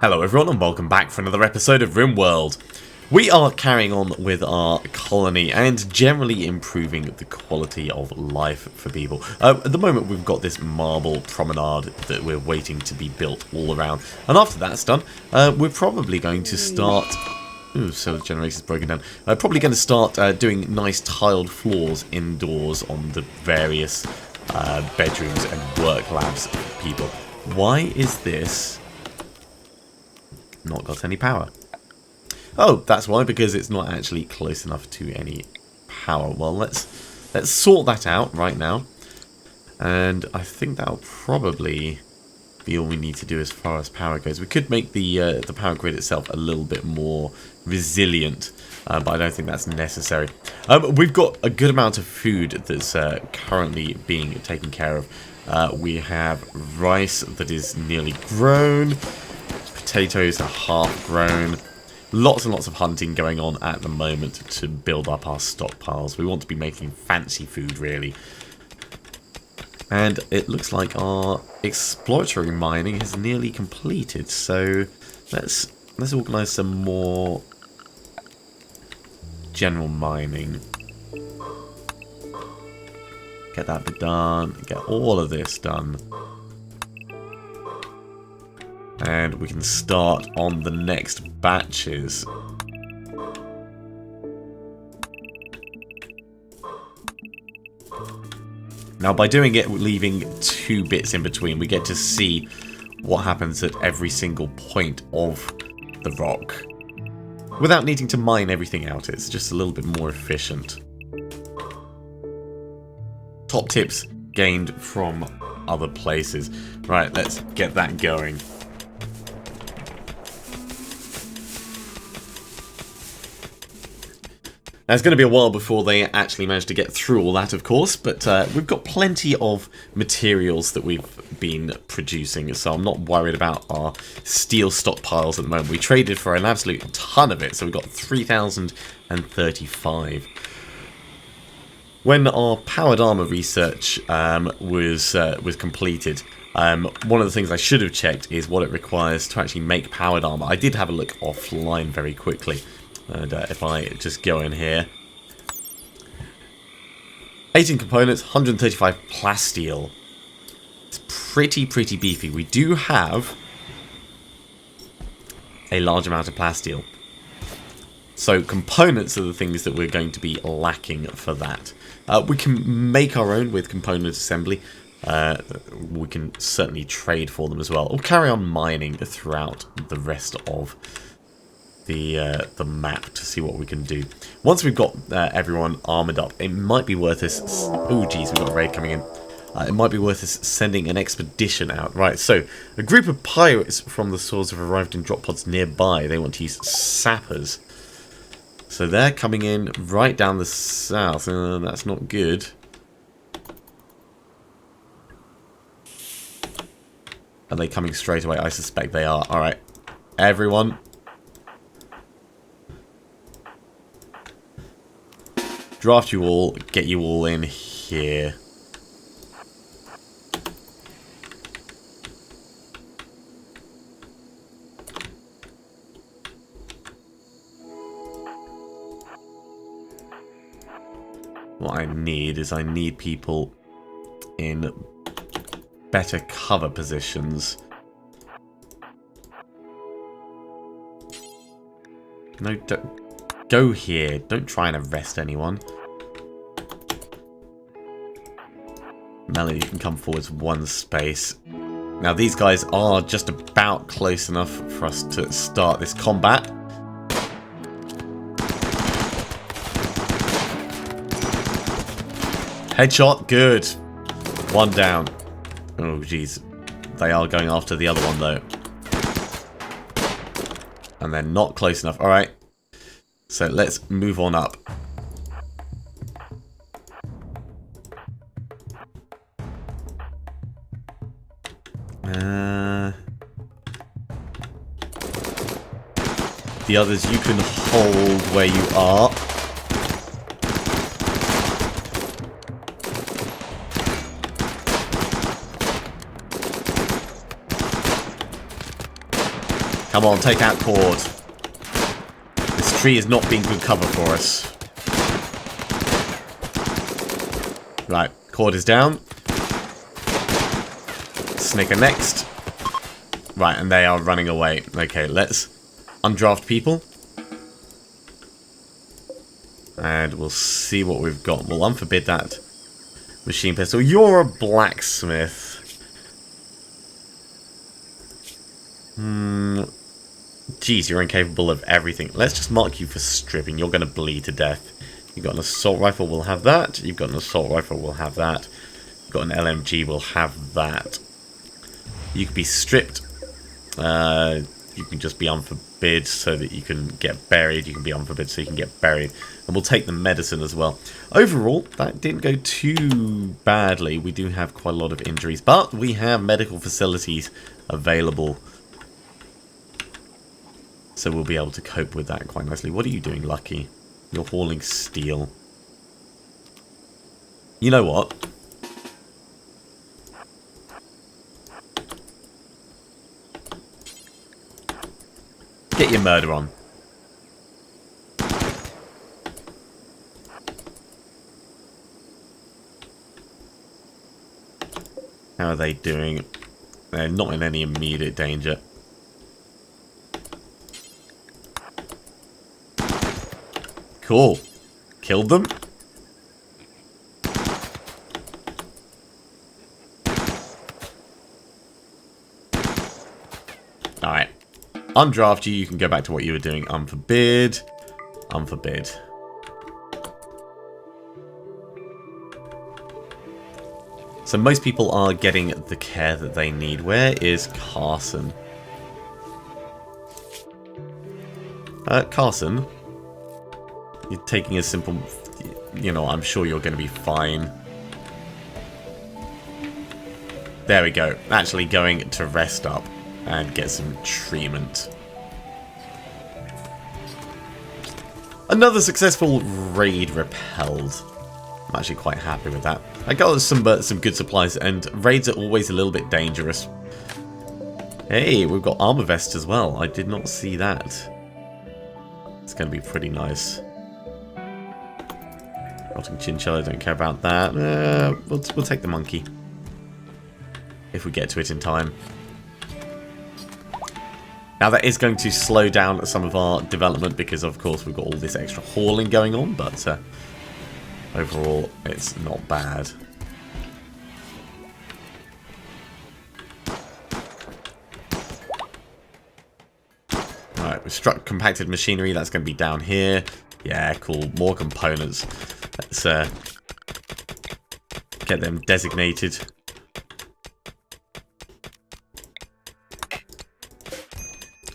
Hello everyone and welcome back for another episode of RimWorld. We are carrying on with our colony and generally improving the quality of life for people. At the moment we've got this marble promenade that we're waiting to be built all around. And after that's done, we're probably going to start... Ooh, solar generator's broken down. Probably going to start doing nice tiled floors indoors on the various bedrooms and work labs for people. Why is this... not got any power? Oh, that's why, because it's not actually close enough to any power. Well, let's sort that out right now. And I think that'll probably be all we need to do as far as power goes. We could make the power grid itself a little bit more resilient, but I don't think that's necessary. We've got a good amount of food that's currently being taken care of. We have rice that is nearly grown. Potatoes are half grown. Lots and lots of hunting going on at the moment to build up our stockpiles. We want to be making fancy food, really. And it looks like our exploratory mining is nearly completed. So let's organise some more general mining. Get that bit done. Get all of this done. And we can start on the next batches. Now, by doing it, we're leaving 2 bits in between. We get to see what happens at every single point of the rock. Without needing to mine everything out, it's just a little bit more efficient. Top tips gained from other places. Right, let's get that going. Now, it's going to be a while before they actually manage to get through all that, of course, but we've got plenty of materials that we've been producing, so I'm not worried about our steel stockpiles at the moment. We traded for an absolute ton of it, so we've got 3,035. When our powered armor research was completed, one of the things I should have checked is what it requires to actually make powered armor. I did have a look offline very quickly. And if I just go in here, 18 components, 135 plasteel. It's pretty beefy. We do have a large amount of plasteel. So components are the things that we're going to be lacking for that. We can make our own with component assembly. We can certainly trade for them as well. Or carry on mining throughout the rest of the map to see what we can do. Once we've got everyone armoured up, it might be worth us... oh geez, we've got a raid coming in. It might be worth us sending an expedition out. Right, so a group of pirates from the Swords have arrived in drop pods nearby. They want to use sappers. So they're coming in right down the south. That's not good. Are they coming straight away? I suspect they are. Alright, everyone... draft you all, get you all in here. What I need is people in better cover positions. No, don't go here. Don't try and arrest anyone. Melody, you can come forwards 1 space. Now these guys are just about close enough for us to start this combat. Headshot, good. 1 down. Oh jeez. They are going after the other one though. And they're not close enough. Alright. So let's move on up. The others, you can hold where you are. Come on, take out cord. This tree is not being good cover for us. Right, cord is down. Snicker next. Right, and they are running away. Okay, let's undraft people. And we'll see what we've got. We'll unforbid that machine pistol. You're a blacksmith. Geez, you're incapable of everything. Let's just mark you for stripping. You're going to bleed to death. You've got an assault rifle, we'll have that. You've got an assault rifle, we'll have that. You've got an LMG, we'll have that. You can be stripped. You can just be unforbid so that you can get buried. You can be unforbid so you can get buried. And we'll take the medicine as well. Overall, that didn't go too badly. We do have quite a lot of injuries, but we have medical facilities available. So we'll be able to cope with that quite nicely. What are you doing, Lucky? You're hauling steel. You know what? Get your murder on. How are they doing? They're not in any immediate danger. Cool. Killed them. Alright. Undraft you. You can go back to what you were doing. Unforbid. Unforbid. So most people are getting the care that they need. Where is Carson? Carson? You're taking a simple... You know, I'm sure you're going to be fine. There we go. Actually going to rest up and get some treatment. Another successful raid repelled. I'm actually quite happy with that. I got some good supplies, and raids are always a little bit dangerous. Hey, we've got armor vests as well. I did not see that. It's going to be pretty nice. Rotting chinchilla, don't care about that. We'll take the monkey. If we get to it in time. Now that is going to slow down some of our development because of course we've got all this extra hauling going on, but overall it's not bad. Alright, we've struck compacted machinery, that's going to be down here. Yeah, cool, more components. Let's get them designated.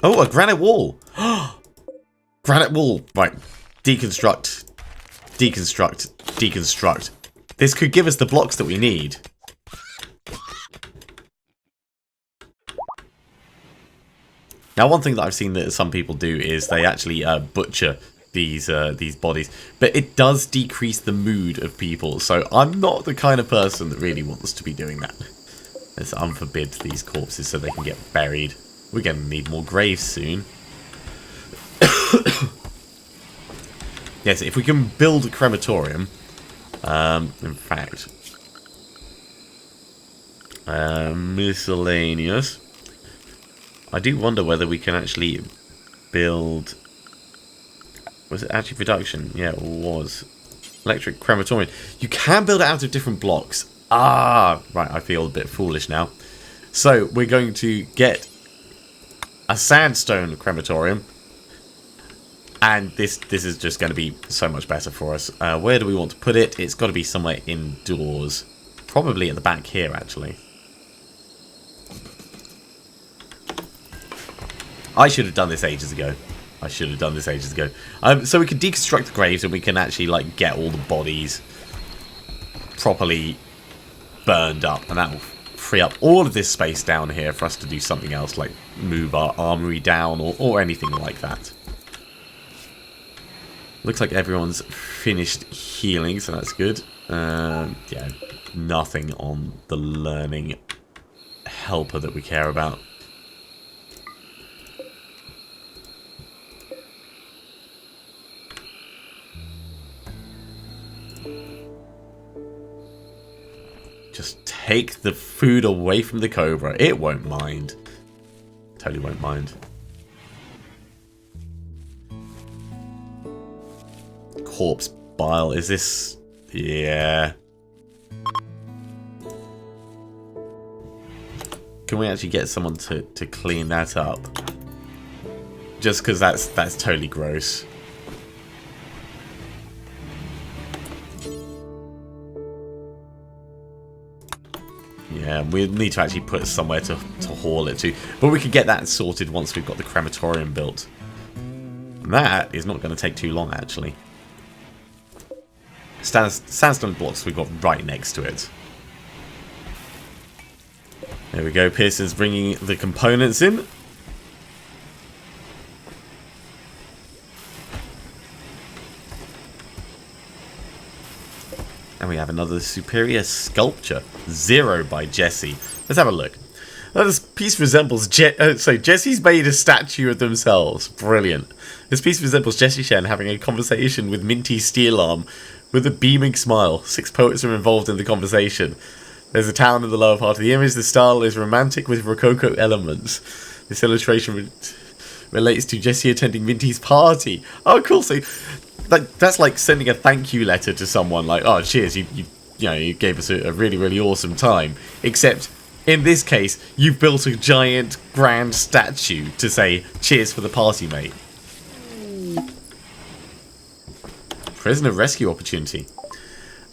Oh, a granite wall! Granite wall! Right, deconstruct. Deconstruct. Deconstruct. This could give us the blocks that we need. Now, one thing that I've seen that some people do is they actually butcher these bodies, but it does decrease the mood of people. So I'm not the kind of person that really wants to be doing that. Let's unforbid these corpses so they can get buried. We're going to need more graves soon. Yes, if we can build a crematorium, in fact, miscellaneous. I do wonder whether we can actually build... Was it actually production? Yeah, it was. Electric crematorium. You can build it out of different blocks. Ah, right, I feel a bit foolish now. So, we're going to get a sandstone crematorium. And this is just going to be so much better for us. Where do we want to put it? It's got to be somewhere indoors. Probably at the back here, actually. I should have done this ages ago. I should have done this ages ago. So we can deconstruct the graves and we can actually like get all the bodies properly burned up. And that will free up all of this space down here for us to do something else, like move our armory down or anything like that. Looks like everyone's finished healing, so that's good. Yeah, nothing on the learning helper that we care about. take the food away from the Cobra. It won't mind. Totally won't mind. Corpse bile. Is this... Yeah. Can we actually get someone to clean that up? Just because that's totally gross. Yeah, we need to actually put somewhere to haul it to. But we could get that sorted once we've got the crematorium built. And that is not going to take too long, actually. Sandstone blocks we've got right next to it. There we go, Pearson's bringing the components in. And we have another superior sculpture. 0 by Jessie. Let's have a look. This piece resembles Jessies Bay, a statue of themselves. Brilliant. This piece resembles Jessie Shen having a conversation with Minty Steelarm with a beaming smile. 6 poets are involved in the conversation. There's a town in the lower part of the image. The style is romantic with Rococo elements. This illustration relates to Jessie attending Minty's party. Oh, cool. So that's like sending a thank you letter to someone. Like, oh, cheers, you gave us a really, really awesome time. Except, in this case, you've built a giant, grand statue to say, cheers for the party, mate. Prisoner rescue opportunity.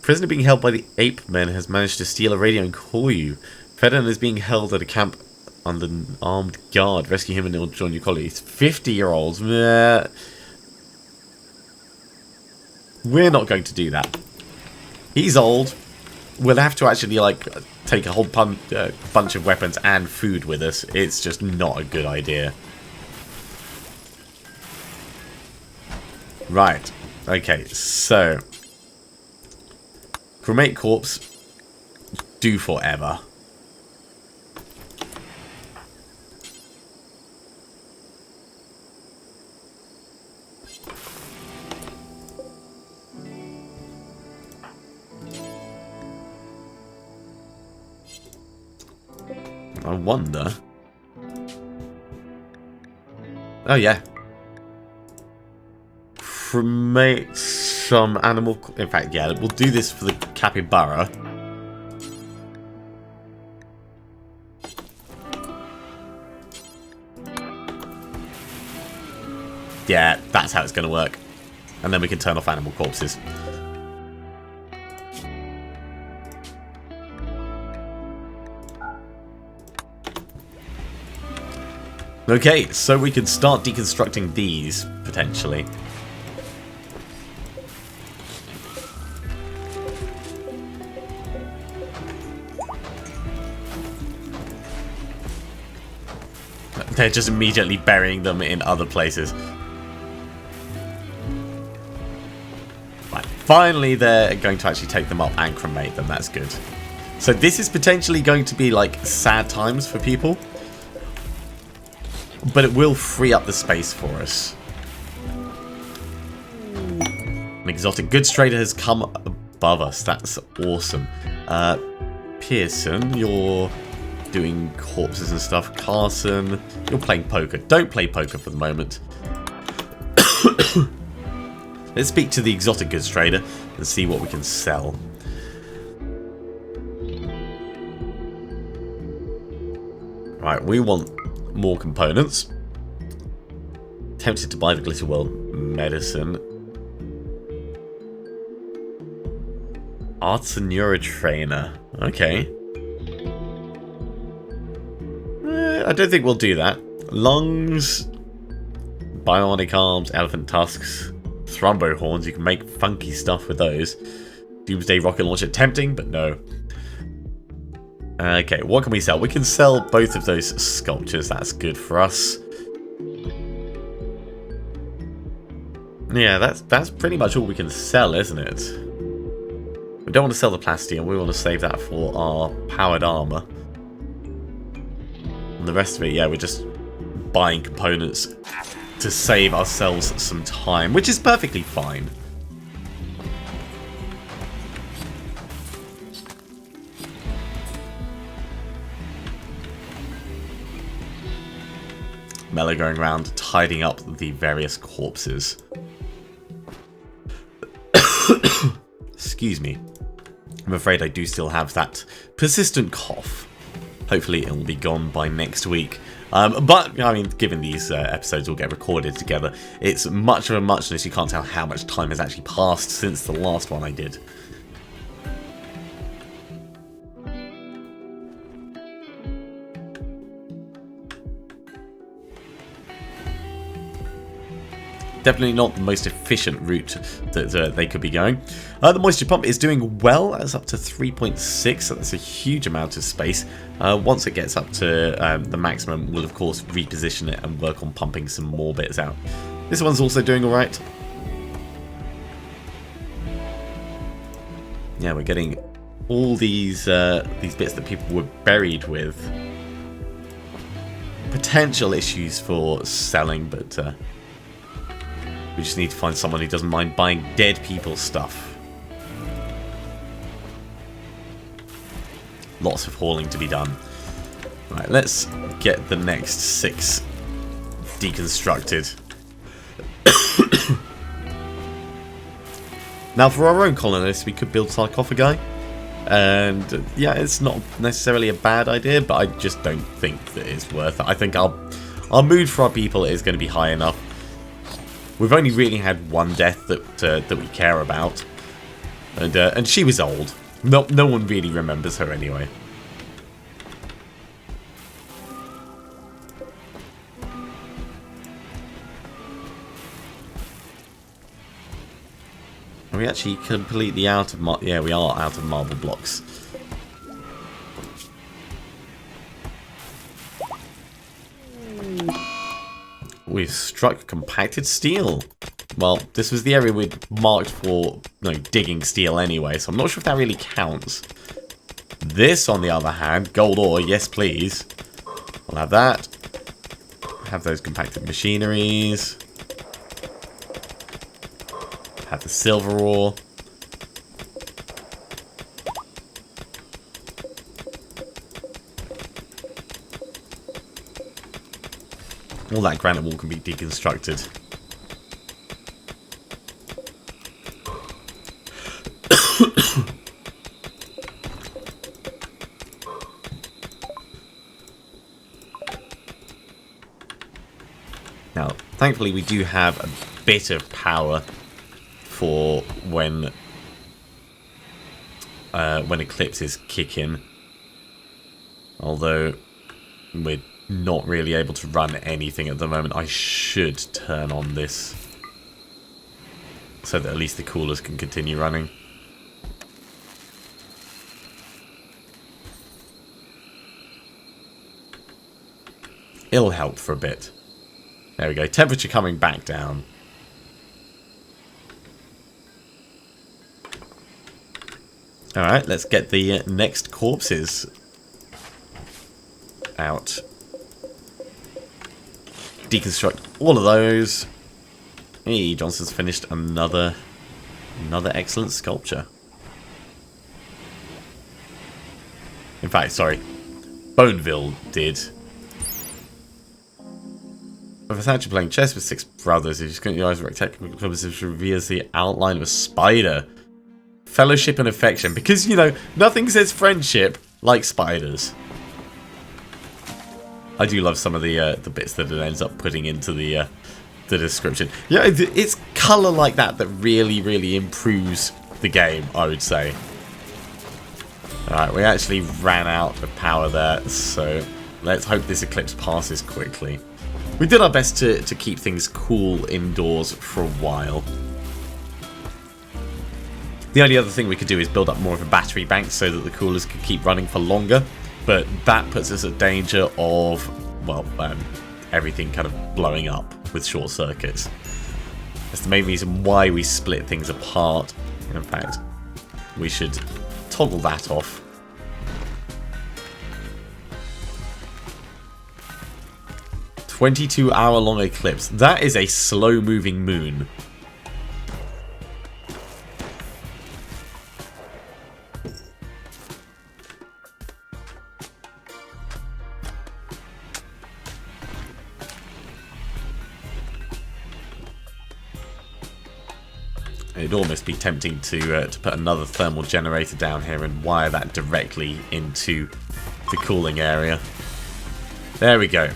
Prisoner being held by the ape men has managed to steal a radio and call you. Fedon is being held at a camp under an armed guard. Rescue him and he'll join your colleagues. 50-year-olds. We're not going to do that. He's old. We'll have to actually, like, take a whole bunch of weapons and food with us. It's just not a good idea. Right. Okay, so... Cremate corpse. Do forever. I wonder... Oh, yeah. Cremate some animal... In fact, yeah, we'll do this for the capybara. Yeah, that's how it's going to work. And then we can turn off animal corpses. Okay, so we can start deconstructing these, potentially. They're just immediately burying them in other places. Right, finally they're going to actually take them up and cremate them, that's good. So this is potentially going to be like sad times for people. But it will free up the space for us. An exotic goods trader has come above us. That's awesome. Pearson, you're doing corpses and stuff. Carson, you're playing poker. Don't play poker for the moment. Let's speak to the exotic goods trader and see what we can sell. Right, we want more components. Tempted to buy the Glitter World medicine. Arts and Neurotrainer. Okay. I don't think we'll do that. Lungs. Bionic arms. Elephant tusks. Thrumbo horns. You can make funky stuff with those. Doomsday rocket launcher. Tempting, but no. Okay, what can we sell? We can sell both of those sculptures. That's good for us. Yeah, that's pretty much all we can sell, isn't it? We don't want to sell the Plastium. We want to save that for our powered armor. And the rest of it, yeah, we're just buying components to save ourselves some time, which is perfectly fine. Mela going around tidying up the various corpses. Excuse me. I'm afraid I do still have that persistent cough. Hopefully it will be gone by next week. But, I mean, given these episodes will get recorded together, it's much of a muchness. You can't tell how much time has actually passed since the last one I did. Definitely not the most efficient route that they could be going. The moisture pump is doing well. It's up to 3.6, so that's a huge amount of space. Once it gets up to the maximum, we'll of course reposition it and work on pumping some more bits out. This one's also doing alright. Yeah, we're getting all these bits that people were buried with. Potential issues for selling, but we just need to find someone who doesn't mind buying dead people's stuff. Lots of hauling to be done. Right, let's get the next 6 deconstructed. Now, for our own colonists, we could build sarcophagi. And yeah, it's not necessarily a bad idea, but I just don't think that it's worth it. I think our mood for our people is going to be high enough. We've only really had one death that we care about, and she was old. No one really remembers her anyway. Are we actually completely out of yeah, we are out of marble blocks. We've struck compacted steel. Well, this was the area we'd marked for digging steel anyway, so I'm not sure if that really counts. This, on the other hand, gold ore, yes please. We'll have that. Have those compacted machineries. Have the silver ore. All that granite wall can be deconstructed. Now, thankfully we do have a bit of power for when eclipses kick in. Although we're not really able to run anything at the moment. I should turn on this so that at least the coolers can continue running. It'll help for a bit. There we go. Temperature coming back down. Alright, let's get the next corpses out. Deconstruct all of those. Hey, Johnson's finished another excellent sculpture. In fact, sorry, Boneville did. If it's actually playing chess with 6 brothers, you just couldn't use rectangular clubs, which reveals the outline of a spider. Fellowship and affection, because nothing says friendship like spiders. I do love some of the bits that it ends up putting into the description. Yeah, it's colour like that really improves the game, I would say. Alright, we actually ran out of power there, so let's hope this eclipse passes quickly. We did our best to keep things cool indoors for a while. The only other thing we could do is build up more of a battery bank so that the coolers could keep running for longer. But that puts us at danger of, well, everything kind of blowing up with short circuits. That's the main reason why we split things apart. In fact, we should toggle that off. "22-hour-long eclipse." That is a slow-moving moon. It'd almost be tempting to put another thermal generator down here and wire that directly into the cooling area. There we go.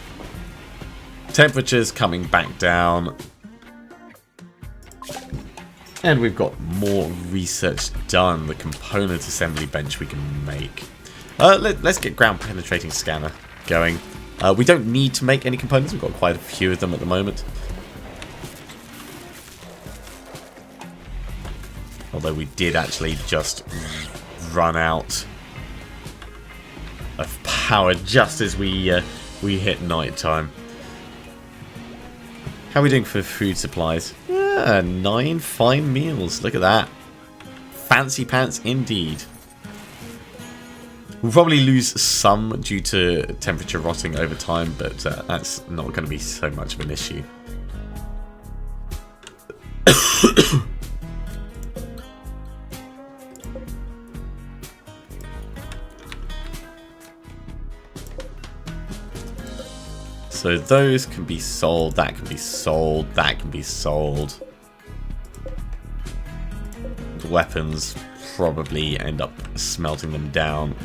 Temperatures coming back down. And we've got more research done. The component assembly bench we can make. Let's get ground penetrating scanner going. We don't need to make any components. We've got quite a few of them at the moment. Although we did actually just run out of power just as we hit night time. How are we doing for food supplies? Yeah, 9 fine meals. Look at that. Fancy pants indeed. We'll probably lose some due to temperature rotting over time, but that's not going to be so much of an issue. So those can be sold, that can be sold, that can be sold. The weapons probably end up smelting them down.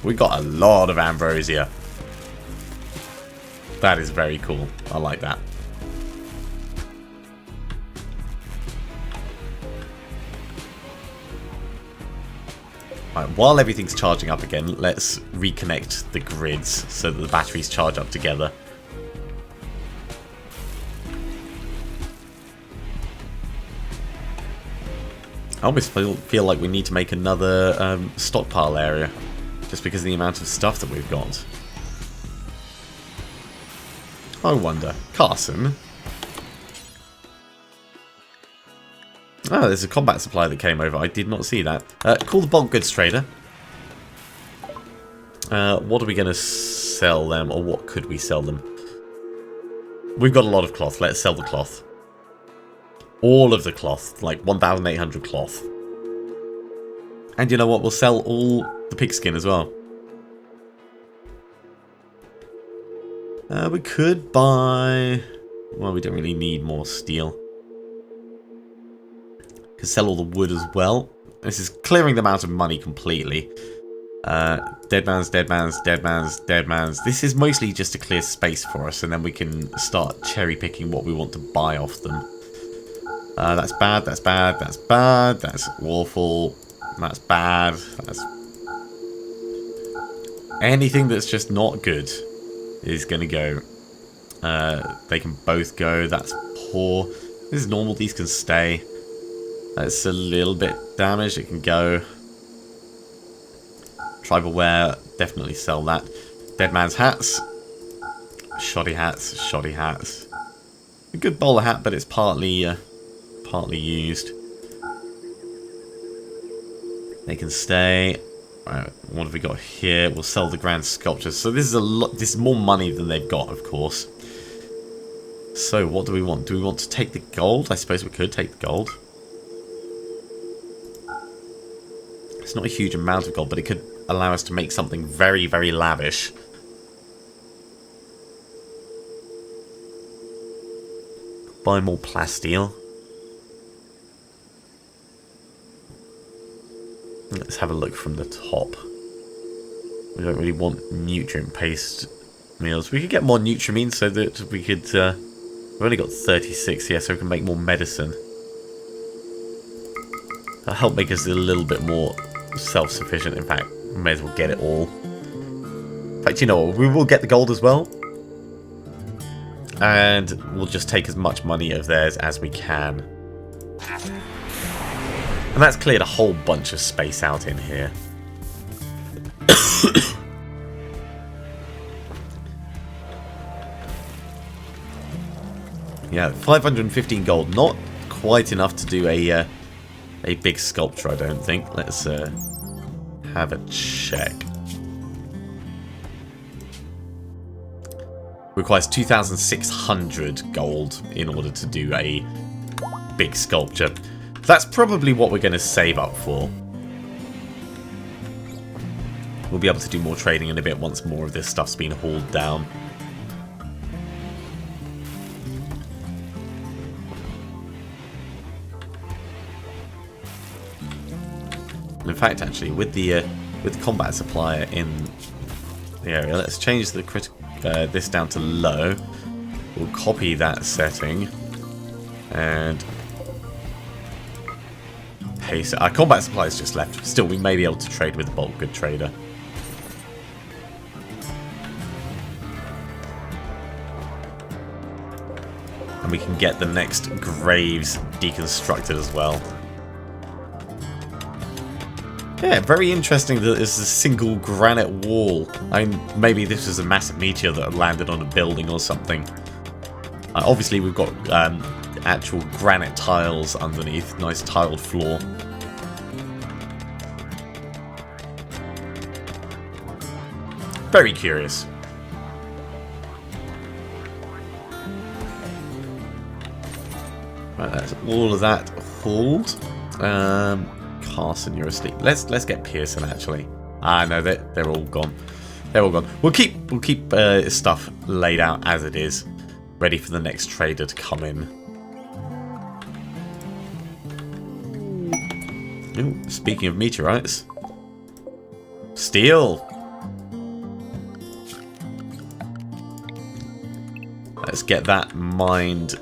We got a lot of ambrosia. That is very cool. I like that. Right, while everything's charging up again, let's reconnect the grids so that the batteries charge up together. I almost feel like we need to make another stockpile area, just because of the amount of stuff that we've got. I wonder. Carson? Oh, there's a combat supply that came over. I did not see that. Call the bulk goods trader. What are we going to sell them, or what could we sell them? We've got a lot of cloth. Let's sell the cloth. All of the cloth. Like 1,800 cloth. And you know what? We'll sell all the pigskin as well. We could buy... Well, we don't really need more steel. Can sell all the wood as well. This is clearing them out of money completely. Dead man's, dead man's, dead man's, dead man's. This is mostly just to clear space for us, and then we can start cherry picking what we want to buy off them. That's bad, that's bad, that's bad, that's awful, that's bad, that's... Anything that's just not good is going to go. They can both go, that's poor. This is normal, these can stay. That's a little bit damaged, it can go. Tribal wear, definitely sell that. Dead man's hats. Shoddy hats, shoddy hats. A good bowler hat, but it's partly used. They can stay. Right, what have we got here? We'll sell the grand sculptures. So this is a lot. This is more money than they've got, of course. So what do we want? Do we want to take the gold? I suppose we could take the gold. It's not a huge amount of gold, but it could allow us to make something very, very lavish. Buy more plasteel. Let's have a look from the top. We don't really want nutrient paste meals. We could get more nutrimine so that we could... we've only got 36 here, so we can make more medicine. That'll help make us a little bit more self-sufficient. In fact, we may as well get it all. In fact, you know what? We will get the gold as well. And we'll just take as much money of theirs as we can. And that's cleared a whole bunch of space out in here. Yeah, 515 gold. Not quite enough to do a big sculpture, I don't think. Let's have a check. Requires 2,600 gold in order to do a big sculpture. That's probably what we're going to save up for. We'll be able to do more trading in a bit once more of this stuff's been hauled down. fact, actually, with the combat supplier in the area, let's change the this down to low. We'll copy that setting and paste it. Our combat supply is just left. Still, we may be able to trade with the bulk good trader. And we can get the next graves deconstructed as well. Yeah, very interesting that there's a single granite wall. I mean, maybe this was a massive meteor that landed on a building or something. Obviously, we've got actual granite tiles underneath. Nice tiled floor. Very curious. Right, that's all of that hauled. Carson, you're asleep. Let's get Pearson actually. Ah, no, they're all gone. They're all gone. We'll keep stuff laid out as it is, ready for the next trader to come in. Ooh, speaking of meteorites, steel. Let's get that mined.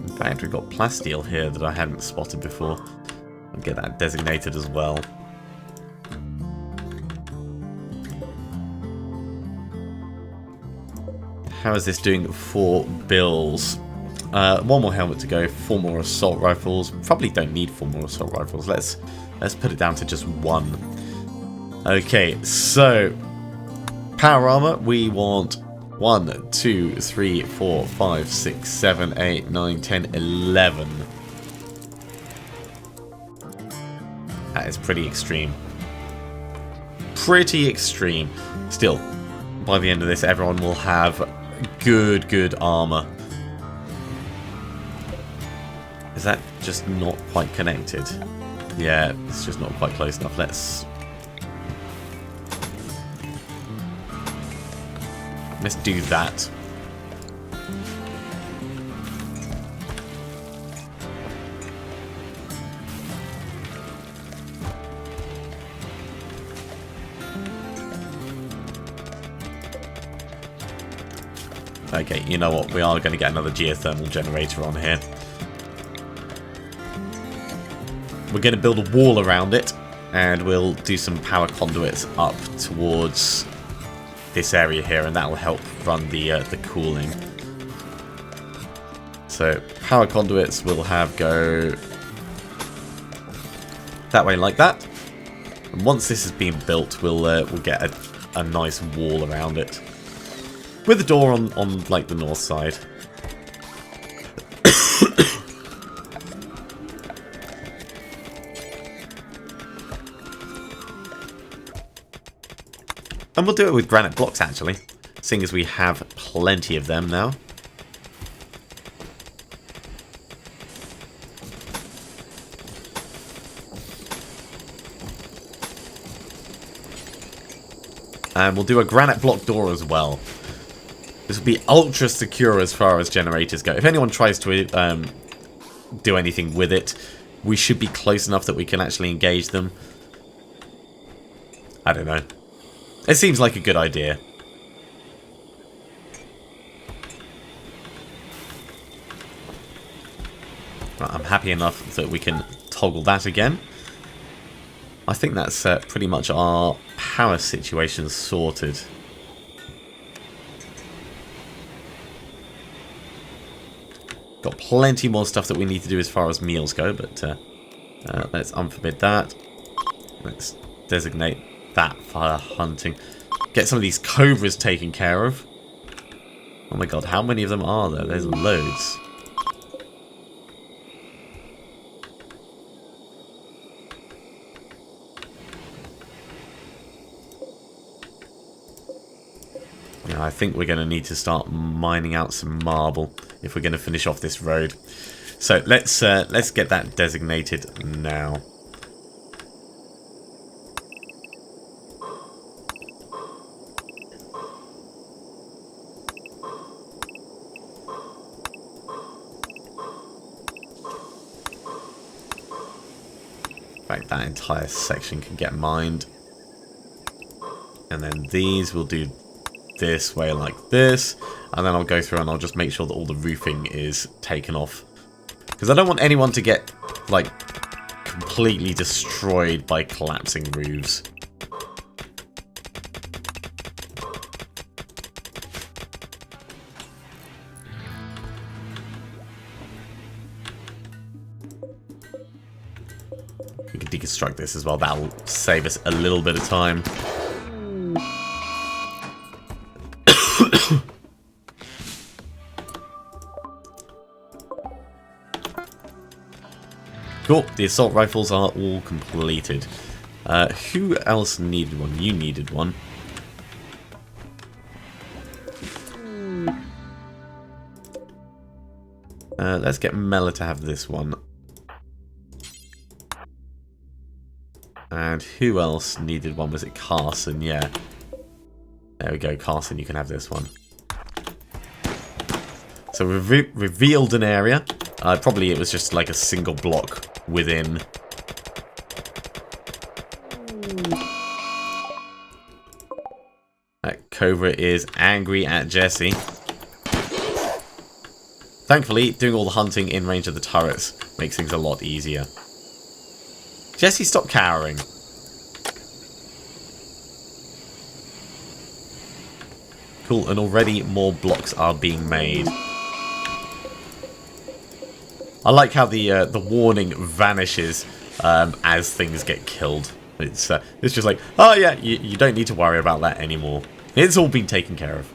In fact, we've got plasteel here that I hadn't spotted before. I'll get that designated as well. How is this doing for bills? One more helmet to go, 4 more assault rifles. Probably don't need 4 more assault rifles. Let's put it down to just 1. Okay, so power armor, we want 1, 2, 3, 4, 5, 6, 7, 8, 9, 10, 11. That is pretty extreme. Pretty extreme. Still, by the end of this, everyone will have good armor. Is that just not quite connected? Yeah, it's just not quite close enough. Let's do that. Okay, you know what? We are going to get another geothermal generator on here. We're going to build a wall around it, and we'll do some power conduits up towards this area here, and that will help run the cooling. So power conduits will have go that way like that. And once this has been built, we'll get a nice wall around it with a door on like the north side. And we'll do it with granite blocks, actually, seeing as we have plenty of them now. And we'll do a granite block door as well. This will be ultra secure as far as generators go. If anyone tries to do anything with it, we should be close enough that we can actually engage them. I don't know. It seems like a good idea. Right, I'm happy enough that we can toggle that again. I think that's pretty much our power situation sorted. Got plenty more stuff that we need to do as far as meals go, but let's unforbid that. Let's designate that for hunting. Get some of these cobras taken care of. Oh my god, how many of them are there? There's loads. Yeah, I think we're going to need to start mining out some marble if we're going to finish off this road. So let's get that designated now. fact, that entire section can get mined. And then these will do this way like this. And then I'll go through and I'll just make sure that all the roofing is taken off. Because I don't want anyone to get, like, completely destroyed by collapsing roofs. We can deconstruct this as well. That'll save us a little bit of time. Cool, the assault rifles are all completed. Who else needed one? You needed one. Let's get Mela to have this one. And who else needed one? Was it Carson? Yeah. There we go, Carson, you can have this one. So we've revealed an area. Probably it was just like a single block within. Cobra is angry at Jessie. Thankfully, doing all the hunting in range of the turrets makes things a lot easier. Jessie, stop cowering. Cool, and already more blocks are being made. I like how the warning vanishes as things get killed. It's just like, oh yeah, you don't need to worry about that anymore. It's all been taken care of.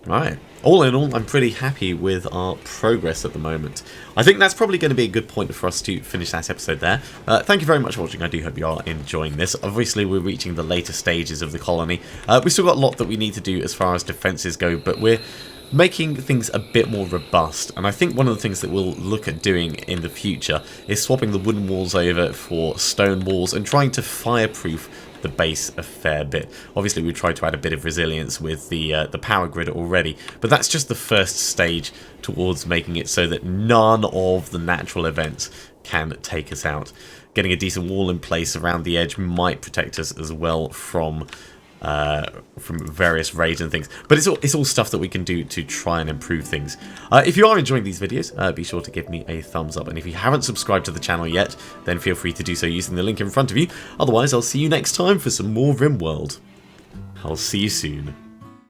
Right. All in all, I'm pretty happy with our progress at the moment. I think that's probably going to be a good point for us to finish that episode there. Thank you very much for watching. I do hope you are enjoying this. Obviously, we're reaching the later stages of the colony. We've still got a lot that we need to do as far as defences go, but we're making things a bit more robust. And I think one of the things that we'll look at doing in the future is swapping the wooden walls over for stone walls and trying to fireproof the base a fair bit. Obviously, we tried to add a bit of resilience with the power grid already, but that's just the first stage towards making it so that none of the natural events can take us out. Getting a decent wall in place around the edge might protect us as well from various raids and things, but it's all stuff that we can do to try and improve things. If you are enjoying these videos, be sure to give me a thumbs up, and if you haven't subscribed to the channel yet, then feel free to do so using the link in front of you. Otherwise, I'll see you next time for some more RimWorld. I'll see you soon.